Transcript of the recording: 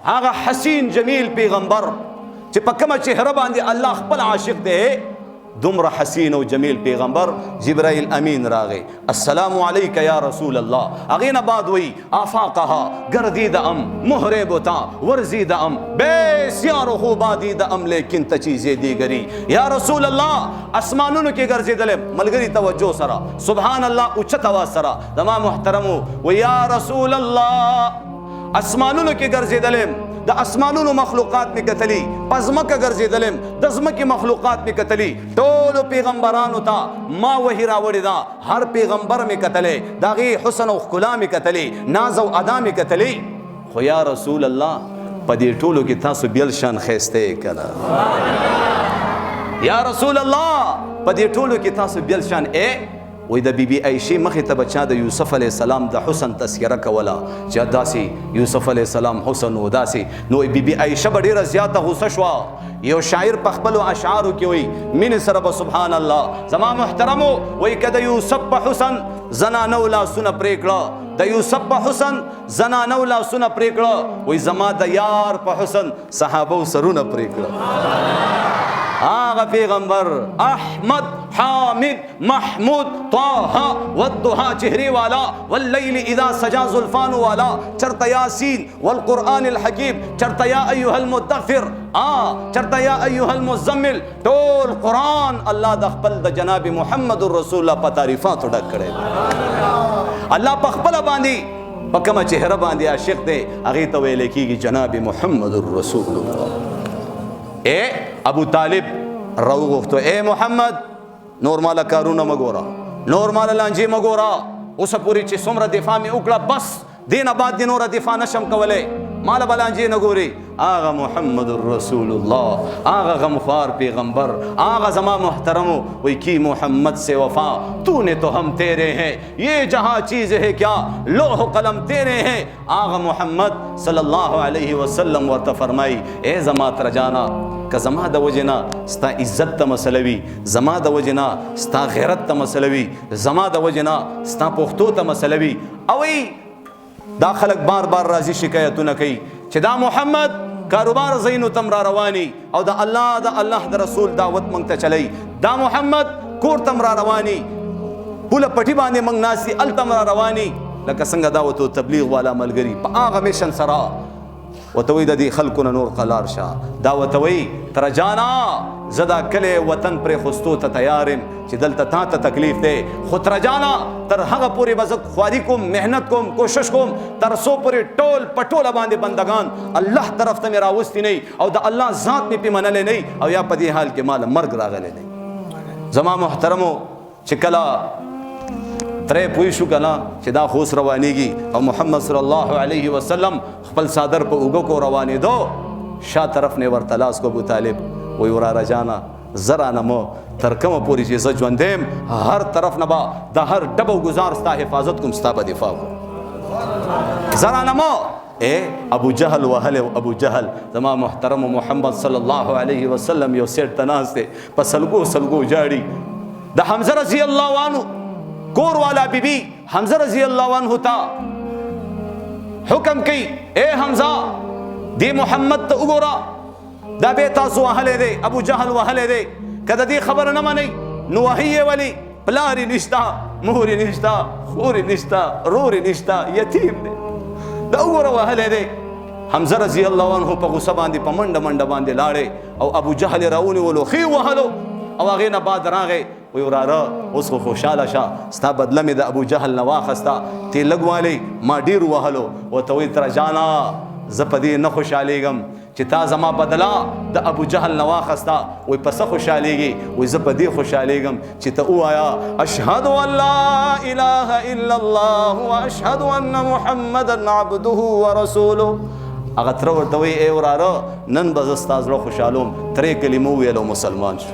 هغه حسین جمیل پیغمبر چې په کومه چهره باندې الله خپل عاشق دی دومره حسین او جمیل پیغمبر جبرائیل امین راغی السلام علیک یا رسول الله هغې نه بعد وی آفاقها گردیدم محربتا ورزیدم بسیار خوبادیدم لیکن ته چیزې دیگری یا رسول الله اسمانونو کې ګرځېدلم ملګري توجه سره سبحان الله اوچت اواز سره زما محترمو و یا رسول الله اسمانونو کې ګرځېدلم د اسمانونو مخلوقات می کتلی پزمکه ګرځېدلم د ځمکې مخلوقات می کتلی ټولو پیغمبرانو ته ما وحی راوړې ده هر پیغمبر می کتلی د هغې حسن او ښکلا می کتلی ناز او ادا می کتلی خو یا رسول الله په دې ټولو کې تاسو بیل شان ښایسته یې که نه یا رسول الله په دې ټولو کې تاسو بیل شان وای د بیبي عایشې مخې ته بچا د یوسف علیه السلام د حسن تذکره کوله چې داسې یوسف علیه السلام حسن و داسې نو بیبي عایشه به ډېره زیاته غوسه شوه یو شاعر په خپلو اشعارو کې وایي مینې سره به سبحان الله زما محترمو وایي که د یوسف په حسن زنانو لاسونه پرې کړه د یوسف په حسن زنانو لاسونه پرې کړه وایي زما د یار په حسن صحابو سرونه پرې کړه آغا پیغمبر احمد حامد محمود طه والضحى چہرے والا واللیل اذا سجا زلفان والا چرتا یاسین والقرآن الحکیم چرتا یا ایوہ المدثر چرتا یا ایوہ المزمل ټول قرآن اللہ د خپل د جناب محمد رسول اللہ پا تعریفات ډک کړي اللہ پا خپل باندې پا کما چہره باندې عاشق دے هغې ته ویل کېږي جناب محمد رسول اللہ ابو طالب رو غفتو اے محمد نور مالا کارونه مګورا نور مالا لانجی مګورا اوس پوری چې څومره دفاع می وکړه بس دینه بعد د نور دفاع نشم کولای مالا بلانجی نه ګوري آغا محمد رسول اللہ آغا غمخوار پیغمبر آغا زما محترمو وی کی محمد سے وفا تو نے تو ہم تیرے ہیں یہ جہاں چیز ہے کیا لوح قلم تیرے ہیں آغا محمد صلی اللہ علیہ وسلم ورته فرمائی اے زما ترجانا که زما د وجنا ستا عزت ته مسلوي زما د وجنا ستا غیرت ته مسلوي زما د وجنا ستا پښتو ته مسلوي او دا خلک بار بار راځي شکایتونه کوي چې دا محمد کاروبار زینو تم را رواني او دا الله د رسول دعوت مونږ ته چلی دا محمد کور تم را رواني پوله پټي باندې مونږ ناسي ال تم را رواني لکه څنګه دعوت او تبلیغ والا ملګری په هغه میشن سره وتوی د دې خلکونه نور قلار شه دا وتوی تر جانا زدا کله وطن پر خستو ته تیارم چې دلته تا ته تکلیف دی خو تر جانا تر هغه پوری بزک خواري کوم محنت کوم کوشش کوم تر سو پوری ټول پټوله باندې بندگان الله طرف ته راوستي نه او د الله ذات می په منل نه او یا په دې حال کې مال مرګ راغلی نه زما محترمو چې کله ترې پوي شو کنا چې دا خوش روانيږي او محمد صلی الله علیه وسلم خپل صادر په اوګه کو روانې دو شا طرف نه ورتلاس کو ابو طالب وی ورا رجانا زرا نمو تر کومه پوری چې ز ژوندم هر طرف نه با د هر ډبو گزار ستا حفاظت کوم ستا په دفاع کو زرا نمو ابو جهل وهل ابو جهل زما محترم محمد صلی الله علیه وسلم یو سیټ تناس ته پسلګو سلګو جاړي د حمزه رضی الله عنه کور والا بی بی حمزہ رضی اللہ عنہ تا حکم کی اے حمزہ دی محمد تا اگورا دا بیتا سو اہلے دے ابو جہل وحلے دے کدا دی خبر نہ منی نوحی ولی پلاری نشتا موری نشتا خوری نشتا روری نشتا یتیم دے دا اگورا وحلے دے حمزہ رضی اللہ عنہ پا غصہ باندی پا منڈ منڈ باندی لارے او ابو جہل راونی ولو خی وحلو او اغینا بعد راغے وی وراره اوس خو خوشاله شه ستا بدله مې د ابو جهل نه واخسته تی لږ والی ما ډېر وهلو ورته وایي تره جانا زه په دې نه خوشحالېږم چې تا زما بدله د ابو جهل نه واخسته وایي په څه خوشحالېږي وایي زه په دې خوشحالېږم چې ته ووایه اشهد ان لا اله الا الله واشهد ان محمدا عبده ورسوله هغه تره ورته وایي ای وراره نن به زه ستا زړه خوشحالوم ترې کلمه وویل او مسلمان شو